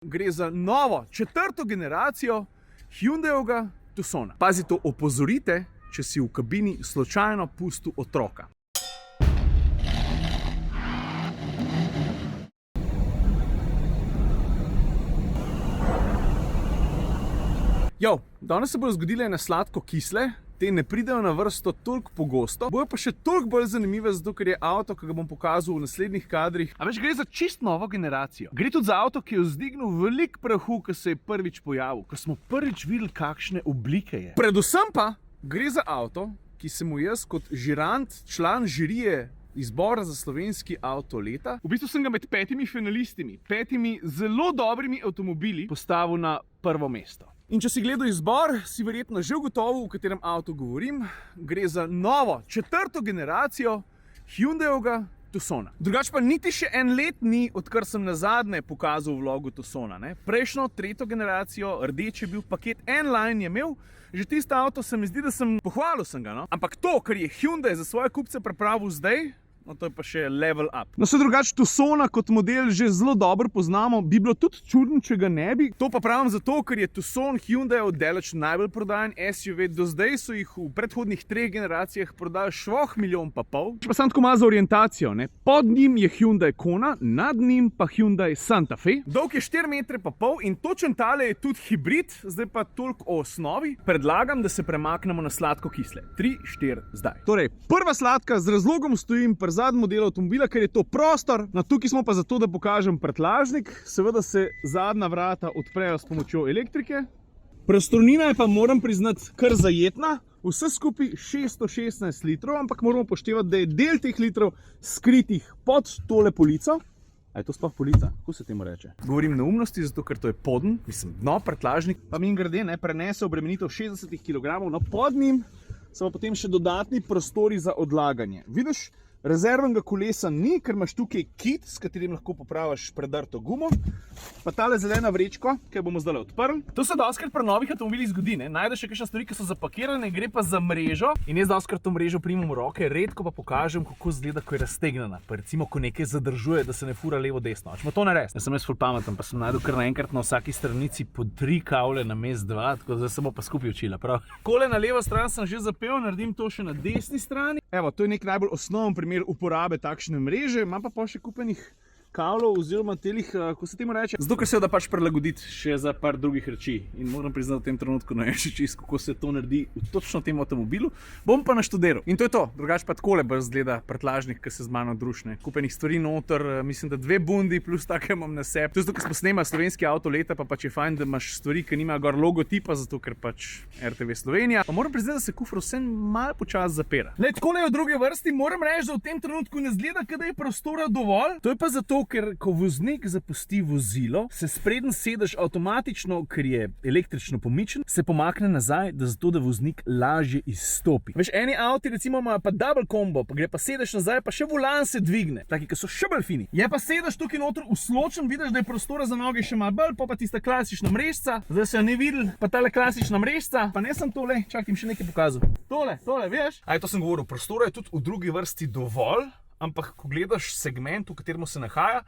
Gre za novo, četrto generacijo Hyundaiovega Tucsona. Pazi, to opozorite, če si v kabini slučajno pustil otroka. Danes se bodo zgodile ene sladko-kisle, te ne pridejo na vrsto toliko pogosto, bojo pa še toliko bolj zanimive, zato ker je avto, ki ga bom pokazal v naslednjih kadrih. A veš, gre za čist novo generacijo. Gre tudi za avto, ki je vzdignil veliko prahu, ko se je prvič pojavil, ko smo prvič videli, kakšne oblike je. Predvsem pa gre za avto, ki se mu jaz kot žirant, član žirije izbora za slovenski avto leta, v bistvu sem ga med 5 finalistimi, 5 zelo dobrimi avtomobili postavil na prvo mesto. In če si gledal izbor, si verjetno že ugotovil, v katerem avtu govorim. Gre za novo, četrto generacijo Hyundaiovega Tucsona. Drugače pa niti še en let ni, odkar sem nazadnje pokazal vlogo Tucsona. Prejšnjo, tretjo generacijo, rdeč je bil paket N-Line je imel, že tisto avto se mi zdi, da sem pohvalil sem ga, no? Ampak to, kar je Hyundai za svoje kupce pripravil zdaj, no to je pa še level up. No se drugače Tucsona kot model že zelo dobro poznamo, bi bilo tudi čudno, če ga ne bi. To pa pravim zato, ker je Tucson Hyundaiov daleč najbolj prodajan SUV. Do zdaj so jih v predhodnih 3 generacijah prodali švoh 1,5 milijona. Pa sem tako malo za orientacijo, ne? Pod njim je Hyundai Kona, nad njim pa Hyundai Santa Fe. Dolg je 4,5 metre in točen tale je tudi hibrid, zdaj pa toliko o osnovi. Predlagam, da se premaknemo na sladko-kisle. 3, 4, zdaj. Torej, prva sladka, z razlogom stojim pri zadnjem modelu avtomobila, ker je to prostor. No, tukaj smo pa zato, da pokažem prtljažnik. Seveda se zadnja vrata odprejo s pomočjo elektrike. Prostornina je pa, moram priznati, kar zajetna. Vse skupaj 616 litrov, ampak moramo poštevati, da je del teh litrov skritih pod tole polico. A je to sploh polica? Kako se temu reče? Govorim neumnosti, zato ker to je poden, mislim, dno, prtljažnik. Pa mimogrede, prenese obremenitev 60 kg, no pod njim so pa potem še dodatni prostori za odlaganje. Vidiš, rezervnega kolesa ni, ker imaš tukaj kit, s katerim lahko popraviš predrto gumo. Pa tale zelena vrečko, ki jo bomo zdaj odprli. To se dostikrat pri novih avtomobilih zgodi, ne? Najdeš še kakšne stvari, ki so zapakirane, gre pa za mrežo. In jaz dostikrat to mrežo primem v roke, redko pa pokažem, kako izgleda, ko je raztegnjena. Pa recimo, ko nekaj zadržuje, da se ne fura levo-desno. Hočemo to narediti. Jaz sem ful pameten, pa sem najdel kar naenkrat na vsaki stranici po 3 kavle namesto 2, tako da se bomo pa skupaj učila, prav. Kole na levo stran sem že zapel, naredim to še na desni strani. Evo, to je nek najbolj osnoven primer uporabe takšne mreže, imam pa še kupenih kavlov oziroma telih, ko se temu reče. Zato, ker se jo da pač prilagoditi še za par drugih reči. In moram priznati, v tem trenutku ne vem še čisto, kako se to naredi v točno tem avtomobilu. Bom pa naštudiral. In to je to. Drugače pa takole brz zgleda prtljažnik, ki se z mano družne. Kupenih stvari noter, mislim, da 2 bundi plus take imam na sebi. To je zato, ker smo snemali slovenski avto leta, pa pač je fajn, da imaš stvari, ki nimajo gor logotipa, zato ker pač RTV Slovenija. Pa moram priznati, da se kufr vsem malo počasi zapira. Le, takole je v drugi vrsti, moram reči, da v tem trenutku ne zgleda, da je prostora dovolj. To je pa zato, ker ko voznik zapusti vozilo, se spreden sedež avtomatično, ker je električno pomičen, se pomakne nazaj, da voznik lažje izstopi. Veš, eni avti recimo imajo pa double combo, pa gre pa sedež nazaj, pa še volan se dvigne. Taki, ki so še bolj fini. Je pa sedež tukaj noter usločen, vidiš, da je prostora za noge še malo bolj, pa tista klasična mrežca. Zdaj se jo ne videl, pa tale klasična mrežca. Pa ne sem tole, čakaj, jim še nekaj pokazal. Tole, veš? To sem govoril, prostora je tudi v drugi vrsti dovolj. Ampak, ko gledaš segment, v katerem se nahaja,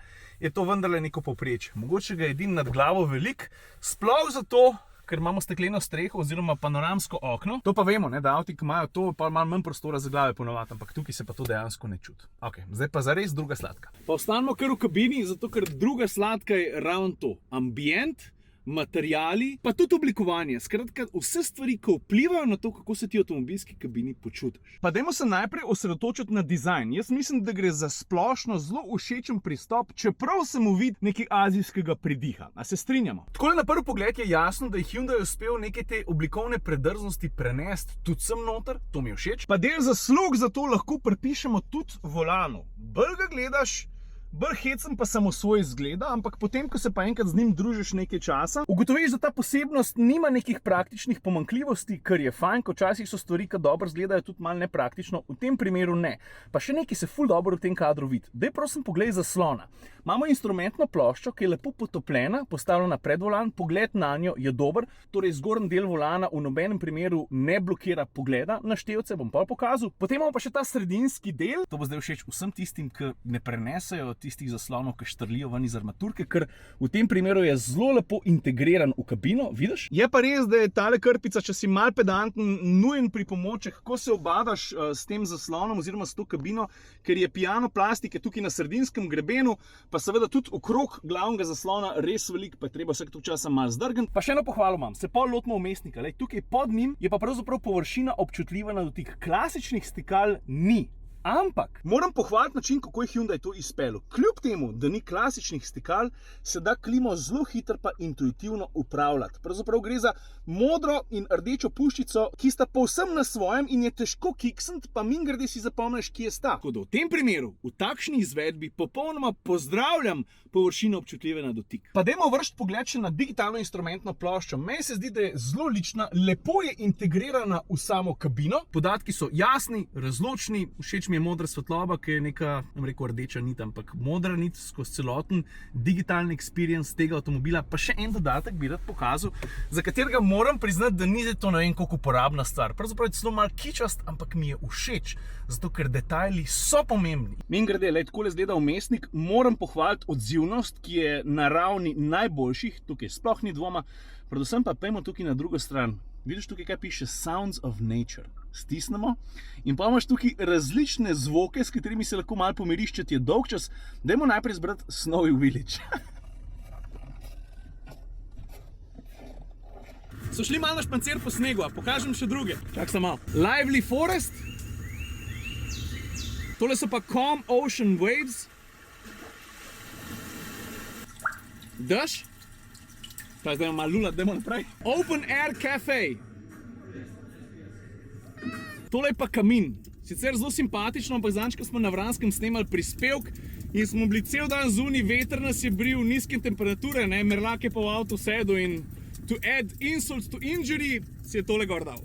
je to vendarle neko povprečje. Mogoče ga je edin nad glavo velik, sploh zato, ker imamo stekleno streho oziroma panoramsko okno. To pa vemo, da avti, ki imajo to, pa malo manj prostora za glave ponovati, ampak tukaj se pa to dejansko ne čuti. Ok, zdaj pa zares druga sladka. Pa ostanemo kar v kabini, zato ker druga sladka je ravno to. Ambient, materiali, pa tudi oblikovanje. Skratka, vse stvari, ki vplivajo na to, kako se ti v avtomobilski kabini počutiš. Pa dajmo se najprej osredotočiti na dizajn. Jaz mislim, da gre za splošno zelo všečen pristop, čeprav se mu vidi nekaj azijskega pridiha. A se strinjamo? Takole na prvi pogled je jasno, da je Hyundai uspel neke te oblikovne predrznosti prenesti tudi sem noter, to mi je všeč. Pa del zaslug za to lahko pripišemo tudi volanu. Bolj ga gledaš, bolj hecen pa samo svoj zgleda, ampak potem, ko se pa enkrat z njim družiš nekaj časa, ugotoviš, da ta posebnost nima nekih praktičnih pomanjkljivosti, kar je fajn, ko včasih so stvari, ki dobro izgledajo, tudi malo nepraktično, v tem primeru ne. Pa še nekaj se ful dobro v tem kadru vidi. Daj prosim poglej zaslona. Imamo instrumentno ploščo, ki je lepo potopljena, postavljena pred volan, pogled na njo je dober, torej zgornji del volana v nobenem primeru ne blokira pogleda na števce, bom pa pokazal. Potem imamo pa še ta sredinski del, to bo zdaj všeč vsem tistim, ki ne prenesejo tistih zaslonov, ki štrlijo ven iz armaturke, ker v tem primeru je zelo lepo integriran v kabino, vidiš? Je pa res, da je tale krpica, če si mal pedanten, nujen pripomoček, kako se obadaš s tem zaslonom oziroma s to kabino, ker je piano plastike tukaj na sredinskem grebenu, pa seveda tudi okrog glavnega zaslona res velik, pa je treba vsak toliko časa mal zdrgniti. Pa še eno pohvalo imam, se pol lotimo vmesnika, tukaj pod njim je pa pravzaprav površina občutljiva na dotik. Klasičnih stikal ni. Ampak moram pohvaliti način, kako je Hyundai to izpeljal. Kljub temu, da ni klasičnih stikal, se da klimo zelo hitro pa intuitivno upravljati. Pravzaprav gre za modro in rdečo puščico, ki sta povsem na svojem in je težko kiksniti, pa mimogrede si zapomniš, kje sta. Tako da v tem primeru, v takšni izvedbi, popolnoma pozdravljam površino občutljive na dotik. Pa dajmo vršiti pogled še na digitalno instrumentno ploščo. Meni se zdi, da je zelo lična, lepo je integrirana v samo kabino. Podatki so jasni, razločni, všeč mi je modra svetloba, ki je neka, ne rekel rdeča nit, ampak modra nit skozi celoten digitalni experience tega avtomobila. Pa še en dodatek bi rad pokazal, za katerega moram priznati, da ni to ne vem koliko uporabna stvar. Pravzaprav je celo malo kičast, ampak mi je všeč, zato ker detajli so pomembni. Mimogrede, takole izgleda vmesnik, moram pohvaliti odzivnost, ki je na ravni najboljših, tukaj sploh ni dvoma, predvsem pa pejmo tukaj na drugo stran. Vidiš tukaj, kaj piše Sounds of Nature. Stisnemo in pa imaš tukaj različne zvoke, s katerimi se lahko malo pomiriš, če ti je dolg čas. Dajmo najprej zbrati Snowy Village. So šli malo na špancer po snegu, a pokažem še druge. Čak sem malo. Lively Forest. Tole so pa Calm Ocean Waves. Dež. Pa zdaj malo lulat, dajmo naprej. Open Air Cafe. Tole je pa kamin. Sicer zelo simpatično, ampak zadnjič, ko smo na Vranskem snemali prispevek in smo bili cel dan zunaj, veter nas je bril, nizke temperature, Merlak je pa v avtu sedel in to add insult to injury si je tole gor dal.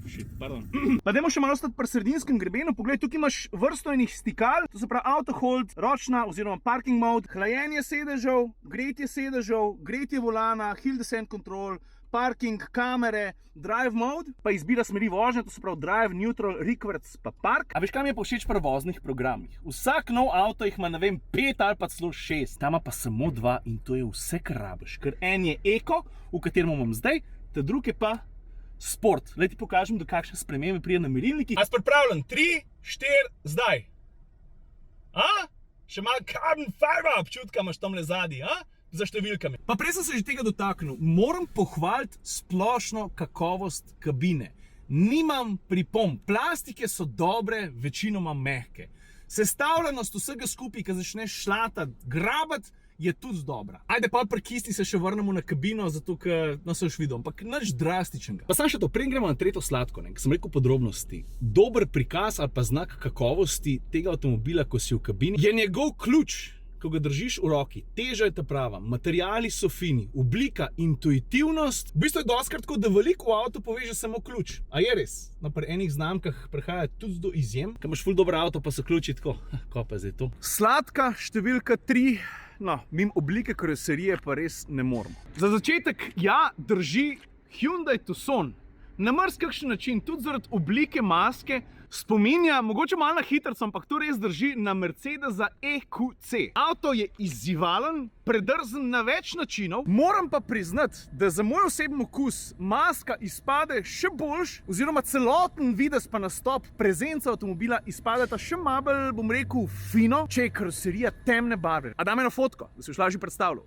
Shit, pardon. Pa dajmo še malo ostati pri sredinskem grebenu. Poglej, tukaj imaš vrsto enih stikal, to se pravi auto hold, ročna oziroma parking mode, hlajenje sedežev, gretje sedežev, gretje volana, hill descent control, parking, kamere, drive mode, pa izbira smeri vožnje, to se pravi drive, neutral, reverse pa park. A veš, kam je pa všeč pri voznih programih? Vsak nov avto jih ima, ne vem, 5 ali pa celo 6. Tam pa samo 2 in to je vse, kar rabiš. Ker en je eko, v katerem imam zdaj, ta drug je pa sport. Lej ti pokažem, do kakšne spremembe pride na merilnikih. A si pripravljen? 3, 4, zdaj. A? Še malo carbon fiber občutka imaš tamle zadnji, a? Za številkami. Pa prej sem se že tega dotaknil. Moram pohvaliti splošno kakovost kabine. Nimam pripomb. Plastike so dobre, večinoma mehke. Sestavljenost vsega skupaj, ko začneš šlatati, grabati, je tudi dobra. Ajde pa pri kisti se še vrnemo na kabino, zato ker, no se už videl, ampak nič drastičnega. Pa sam še to, prej gremo na tretjo sladko, ko sem rekel podrobnosti. Dober prikaz ali pa znak kakovosti tega avtomobila, ko si v kabini, je njegov ključ. Ko ga držiš v roki, teža je ta prava, materiali so fini, oblika, intuitivnost. V bistvu je dostikrat tako, da veliko v avto poveže samo ključ. A je res? No, pri enih znamkah prihaja tudi do izjem, ko imaš ful dober avto, pa so ključi tako, ko pa je zdaj to? Sladka številka 3, no, mimo oblike karoserije pa res ne moremo. Za začetek, ja, drži Hyundai Tucson. Na marsikakšen način, tudi zaradi oblike maske, spominja, mogoče malo na hitrco, ampak to res drži na Mercedesa EQC. Avto je izzivalen, predrzen na več načinov, moram pa priznati, da za moj osebni okus maska izpade še boljš, oziroma celoten videz pa nastop prezenca avtomobila izpadeta še malo bolj, bom rekel, fino, če je karoserija temne barve. A dam eno fotko, da si jo lažje predstavljal.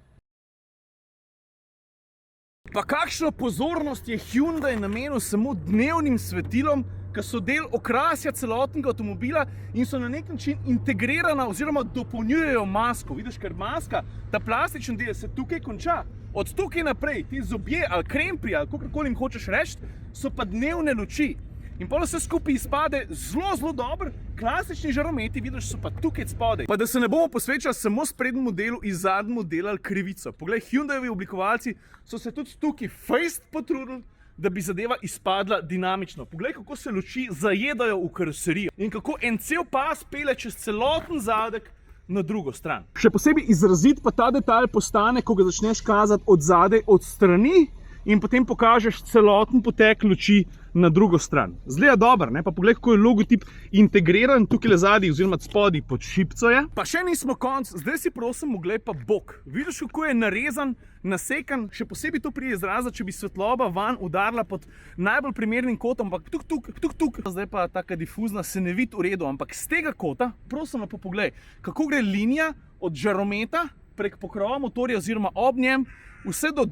Pa kakšno pozornost je Hyundai namenil samo dnevnim svetilom, ki so del okrasja celotnega avtomobila in so na nek način integrirana oziroma dopolnjujejo masko. Vidiš, ker maska, ta plastičen del se tukaj konča. Od tukaj naprej, ti zobje ali kremplji ali kakorkoli jim hočeš reči, so pa dnevne luči. In potem vse skupaj izpade zelo, zelo dobro. Klasični žarometi, vidiš, so pa tukaj spodaj. Pa da se ne bomo posvečali samo sprednjemu delu in zadnjemu delali krivico. Poglej, Hyundaiovi oblikovalci so se tudi tukaj fejst potrudili, da bi zadeva izpadla dinamično. Poglej, kako se luči zajedajo v karoserijo in kako en cel pas pele čez celoten zadek na drugo stran. Še posebej izrazit pa ta detalj postane, ko ga začneš kazati od zadaj, od strani, in potem pokažeš celoten potek luči na drugo stran. Zgleda dobro, ne? Pa poglej, kako je logotip integriran tukaj zadaj oziroma spodaj pod šipco je. Pa še nismo konc, zdaj si prosim oglej pa bok. Vidiš, kako je narezan, nasekan, še posebej to pride izraza, če bi svetloba van udarila pod najbolj primernim kotom, ampak tuk. Zdaj pa taka difuzna se ne vidi v redu, ampak z tega kota, prosim lepo poglej, kako gre linija od žarometa prek pokrova motorja oziroma ob njem, vse do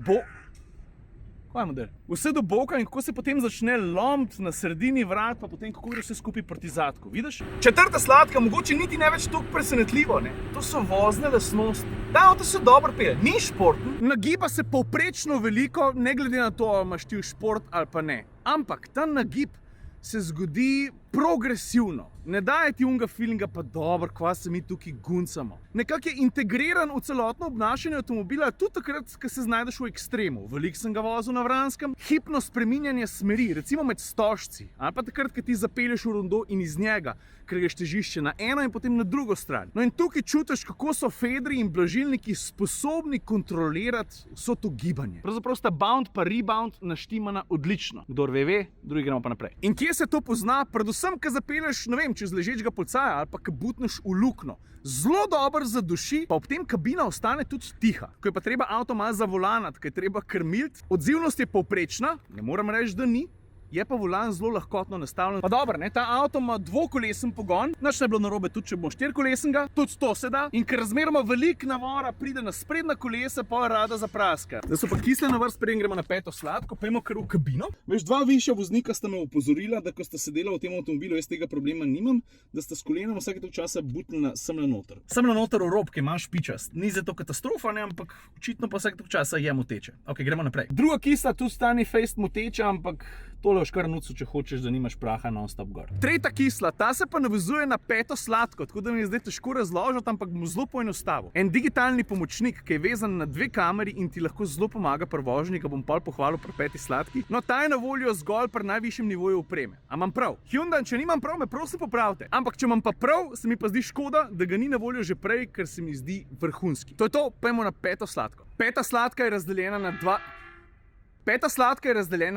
vse do boka in kako se potem začne lomiti na sredini vrat, pa potem kako gre vse skupaj proti zadku, vidiš? Četrta sladka, mogoče niti ne več toliko presenetljivo, ne? To so vozne lastnosti. Ta avto se dobro pelje, ni športen, nagiba se povprečno veliko, ne glede na to, ali imaš ti šport ali pa ne. Ampak ta nagib se zgodi progresivno. Ne daje ti unga feelinga, pa dobro, kva se mi tukaj guncamo. Nekako je integriran v celotno obnašanje avtomobila, tudi takrat, ko se znajdeš v ekstremu. Veliko sem ga vozil na Vranskem. Hipno spreminjanje smeri, recimo med stožci, ali pa takrat, ko ti zapelješ v rondo in iz njega, ker greš težišče na eno in potem na drugo stran. No in tukaj čutiš, kako so fedri in blažilniki sposobni kontrolirati vso to gibanje. Pravzaprav sta bound pa rebound naštimana odlično. Kdor ve, drugi gremo pa naprej. In kje se to pozna? Predvsem, ko zapelješ, ne vem, čez ležečega policaja ali pa ko butneš v luknjo. Zelo dobro zaduši, pa ob tem kabina ostane tudi tiha. Ko je pa treba avto malo zavolanati, ko je treba krmiliti, odzivnost je povprečna, ne moram reči, da ni. Je pa volan zelo lahkotno nastavljen. Pa dobro, ne, ta avto ima dvokolesen pogon, nič ne bi bilo narobe tudi, če bomo štirikolesnega, tudi to se da. In ker razmeroma veliko navora pride na sprednja kolesa, pa rada zapraska. Da so pa kisle na vrst, preden gremo na peto sladko, pojmo kar v kabino. Veš, dva višja voznika sta me opozorila, da ko sta sedela v tem avtomobilu, jaz tega problema nimam, da sta s kolenom vsake tog časa butnila semle noter. Semle noter v rob, ki imaš pičast. Ni zato katastrofa, ne, ampak očitno pa vsake tog časa je moteče. Ok, gremo naprej. Druga kisla tu stani fejst moteče, ampak tole boš kar nucu, če hočeš, da nimaš praha non-stop gor. Tretja kisla, ta se pa navezuje na peto sladko, tako da mi je zdaj težko razložiti, ampak bom zelo poenostavil. En digitalni pomočnik, ki je vezan na dve kameri in ti lahko zelo pomaga pri vožnji, ga bom pol pohvalil pri peti sladki. No, ta je na voljo zgolj pri najvišjem nivoju opreme. A imam prav? Hyundai, če nimam prav, me prosim popravite. Ampak če imam pa prav, se mi pa zdi škoda, da ga ni na voljo že prej, ker se mi zdi vrhunski. To je to, pojmo na peto sladko. Peta sladka je razdeljena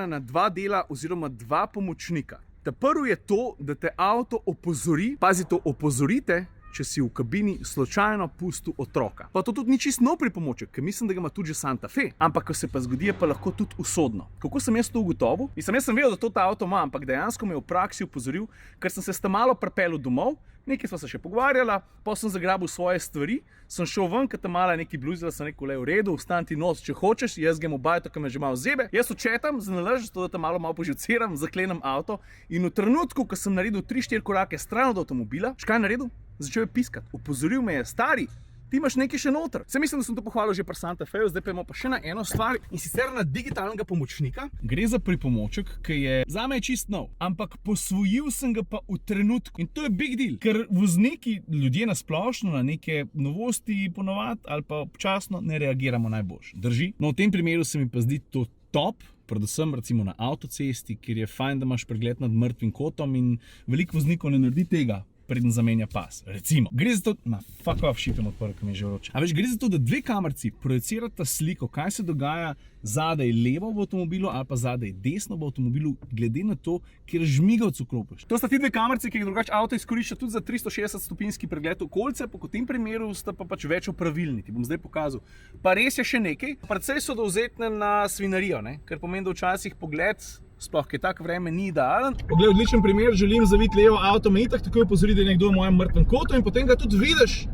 na dva dela oziroma dva pomočnika. Ta prvi je to, da te avto opozori, pazi to, opozorite, če si v kabini slučajno pustil otroka. Pa to tudi ni čisto nov pripomoček, ker mislim, da ga ima tudi že Santa Fe. Ampak, ko se pa zgodi, je pa lahko tudi usodno. Kako sem jaz to ugotovil? Jaz sem vedel, da to ta avto ima, ampak dejansko me je v praksi opozoril, ker sem se malo pripeljal domov, nekaj sva se še pogovarjala, pa sem zagrabil svoje stvari, sem šel ven, ker tam mala nekaj bluzila, sem rekel, le v redu, vstan ti nos, če hočeš, jaz grem v bajto, ker me že malo zebe. Jaz očetam, zanalaž, zato da tam malo poživciram, zaklenem avto in v trenutku, ko sem naredil 3-4 korake stran od avtomobila, škaj naredil? Začel je piskati. Opozoril me je, stari, ti imaš nekaj še noter. Se mislim, da sem to pohvalil že pri Santa Feju, zdaj pa imamo pa še na eno stvar in sicer na digitalnega pomočnika. Gre za pripomoček, ki je zame čist nov, ampak posvojil sem ga pa v trenutku. In to je big deal, ker vozniki, ljudje na splošno na neke novosti ponovadi ali pa občasno ne reagiramo najboljše. Drži? No, v tem primeru se mi pa zdi to top, predvsem recimo na avtocesti, kjer je fajn, da imaš pregled nad mrtvim kotom in veliko voznikov ne naredi tega, preden zamenja pas. Recimo, gre za to, fuck off, šipem odpor, ki mi je že vroče. A veš, gre za to, da dve kamerci projicirata sliko, kaj se dogaja zadaj levo v avtomobilu ali pa zadaj desno v avtomobilu, glede na to, kjer žmigavc vklopiš. To sta ti dve kamerci, ki jih drugače avto izkorišča tudi za 360-stopinjski pregled okolice, po tem primeru sta pa pač več opravilni, ti bom zdaj pokazal. Pa res je še nekaj, precej so dovzetne na svinarijo, ne? Ker pomeni, da včasih pogled, sploh, ker tak vreme ni idealen. Poglej, odličen primer, želim zaviti levo avto, me itak takoj opozori, da je nekdo v mojem mrtvem kotu in potem ga tudi vidiš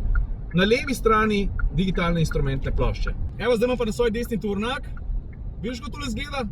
na levi strani digitalne instrumentne plošče. Evo, zdaj imam pa na svoj desni tovornjak. Vidiš, kako tole zgleda?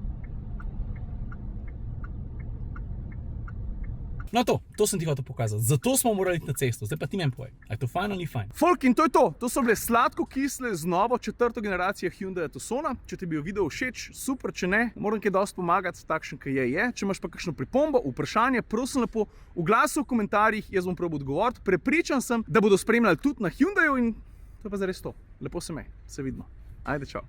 No to sem ti hotel pokazati. Zato smo morali iti na cesto. Zdaj pa ti meni povej. A je to fajn ali ni fajn? Folk, in to je to. To so bile sladko-kisle z novo četrto generacijo Hyundai Tucsona. Če ti je bil video všeč, super, če ne, moram kaj dosti pomagati, takšen, ki je. Če imaš pa kakšno pripombo, vprašanje, prosim lepo, oglasi v komentarjih, jaz bom probal odgovoriti. Prepričan sem, da bodo spremljali tudi na Hyundaiu in to je pa zares to. Lepo se me, se vidimo. Ajde, čau.